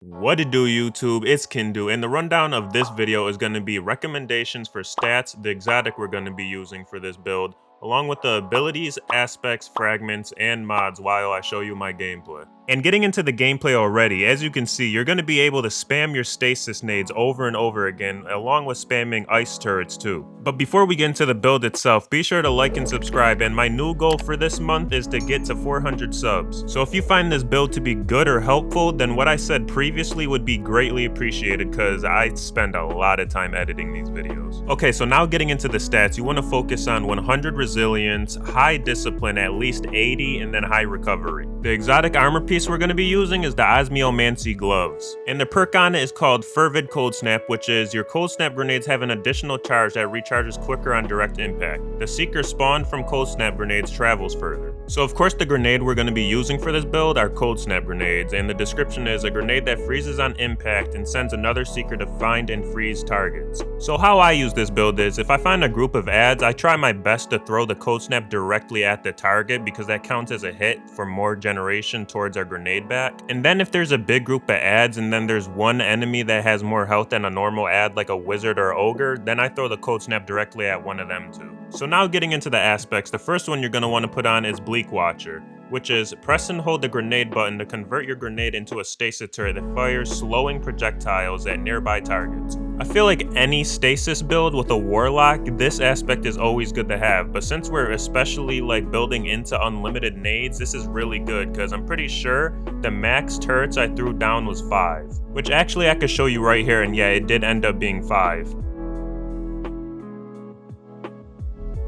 What it do, YouTube? It's Kindu, and the rundown of this video is going to be recommendations for stats, the exotic we're going to be using for this build, along with the abilities, aspects, fragments, and mods while I show you my gameplay. And getting into the gameplay already, as you can see, you're going to be able to spam your stasis nades over and over again, along with spamming ice turrets too. But before we get into the build itself, be sure to like and subscribe, and my new goal for this month is to get to 400 subs. So if you find this build to be good or helpful, then what I said previously would be greatly appreciated because I spend a lot of time editing these videos. Okay, so now getting into the stats, you want to focus on 100 resilience, high discipline, at least 80, and then high recovery. The exotic armor piece we're going to be using is the Osmiomancy gloves, and the perk on it is called Fervid Cold Snap, which is your cold snap grenades have an additional charge that recharges quicker on direct impact. The seeker spawned from cold snap grenades travels further. So of course the grenade we're going to be using for this build are cold snap grenades, and the description is a grenade that freezes on impact and sends another seeker to find and freeze targets. So how I use this build is, if I find a group of adds, I try my best to throw the cold snap directly at the target because that counts as a hit for more generation towards our grenade back. And then if there's a big group of adds and then there's one enemy that has more health than a normal add like a wizard or ogre, then I throw the cold snap directly at one of them too. So now getting into the aspects, the first one you're going to want to put on is Bleak Watcher, which is press and hold the grenade button to convert your grenade into a stasis turret that fires slowing projectiles at nearby targets. I feel like any stasis build with a warlock, this aspect is always good to have, but since we're especially like building into unlimited nades, this is really good because I'm pretty sure the max turrets I threw down was 5, which actually I could show you right here, and yeah, it did end up being 5.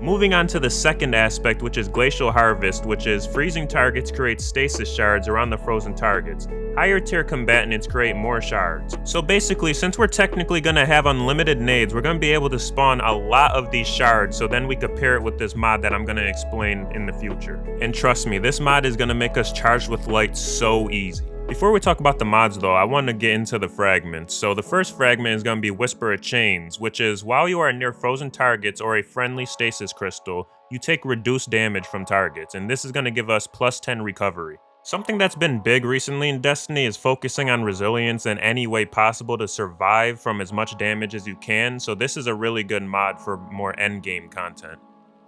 Moving on to the second aspect, which is Glacial Harvest, which is freezing targets create stasis shards around the frozen targets. Higher tier combatants create more shards. So basically, since we're technically going to have unlimited nades, we're going to be able to spawn a lot of these shards, so then we could pair it with this mod that I'm going to explain in the future. And trust me, this mod is going to make us charged with light so easy. Before we talk about the mods though, I want to get into the fragments. So the first fragment is going to be Whisper of Chains, which is while you are near frozen targets or a friendly stasis crystal, you take reduced damage from targets, and this is going to give us plus 10 recovery. Something that's been big recently in Destiny is focusing on resilience in any way possible to survive from as much damage as you can, so this is a really good mod for more endgame content.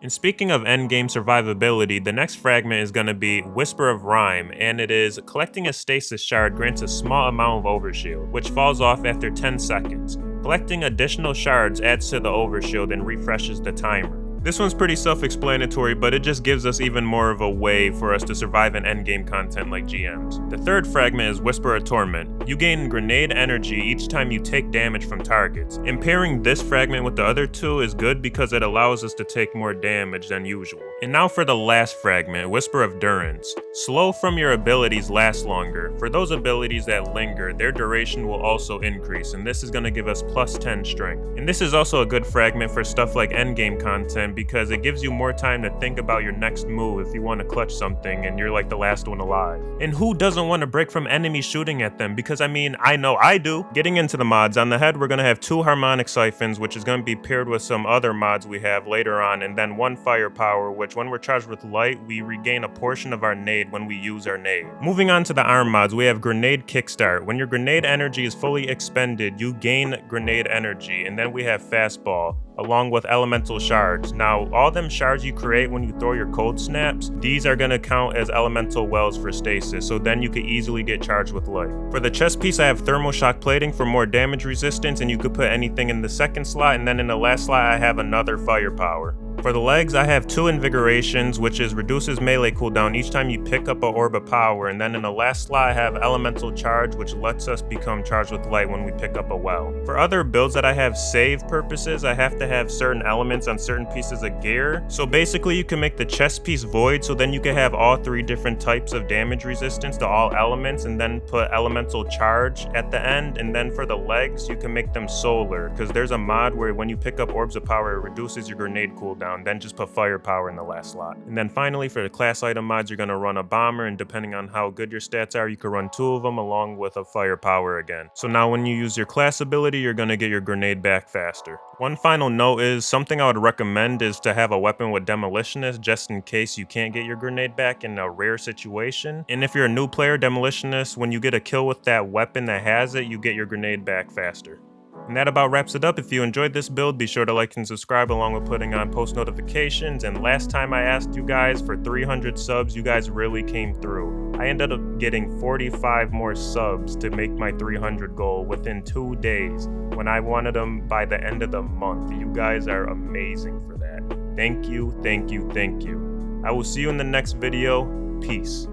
And speaking of endgame survivability, the next fragment is going to be Whisper of Rhyme, and it is collecting a stasis shard grants a small amount of overshield, which falls off after 10 seconds. Collecting additional shards adds to the overshield and refreshes the timer. This one's pretty self-explanatory, but it just gives us even more of a way for us to survive in endgame content like GMs. The third fragment is Whisper of Torment. You gain grenade energy each time you take damage from targets. And pairing this fragment with the other two is good because it allows us to take more damage than usual. And now for the last fragment, Whisper of Durance. Slow from your abilities last longer. For those abilities that linger, their duration will also increase, and this is going to give us plus 10 strength. And this is also a good fragment for stuff like endgame content, because it gives you more time to think about your next move if you want to clutch something and you're like the last one alive. And who doesn't want to break from enemies shooting at them? Because I mean, I know I do. Getting into the mods, on the head we're going to have 2 harmonic siphons, which is going to be paired with some other mods we have later on, and then 1 firepower, which when we're charged with light, we regain a portion of our nade when we use our nade. Moving on to the arm mods, we have Grenade Kickstart. When your grenade energy is fully expended, you gain grenade energy, and then we have Fastball, along with elemental shards. Now, all them shards you create when you throw your cold snaps, these are going to count as elemental wells for stasis, so then you could easily get charged with light. For the chest piece, I have thermal shock plating for more damage resistance, and you could put anything in the second slot, and then in the last slot I have another firepower. For the legs, I have 2 invigorations, which is reduces melee cooldown each time you pick up an orb of power, and then in the last slot I have elemental charge, which lets us become charged with light when we pick up a well. For other builds that I have save purposes, I have to have certain elements on certain pieces of gear. So basically you can make the chest piece void, so then you can have all 3 different types of damage resistance to all elements, and then put elemental charge at the end. And then for the legs, you can make them solar, because there's a mod where when you pick up orbs of power, it reduces your grenade cooldown down, then just put firepower in the last slot. And then finally, for the class item mods, you're going to run a bomber, and depending on how good your stats are, you can run 2 of them along with a firepower again. So now when you use your class ability, you're going to get your grenade back faster. One final note is, something I would recommend is to have a weapon with Demolitionist just in case you can't get your grenade back in a rare situation. And if you're a new player, Demolitionist, when you get a kill with that weapon that has it, you get your grenade back faster. And that about wraps it up. If you enjoyed this build, be sure to like and subscribe along with putting on post notifications. And last time I asked you guys for 300 subs, you guys really came through. I ended up getting 45 more subs to make my 300 goal within 2 days when I wanted them by the end of the month. You guys are amazing for that. Thank you, thank you, thank you. I will see you in the next video. Peace.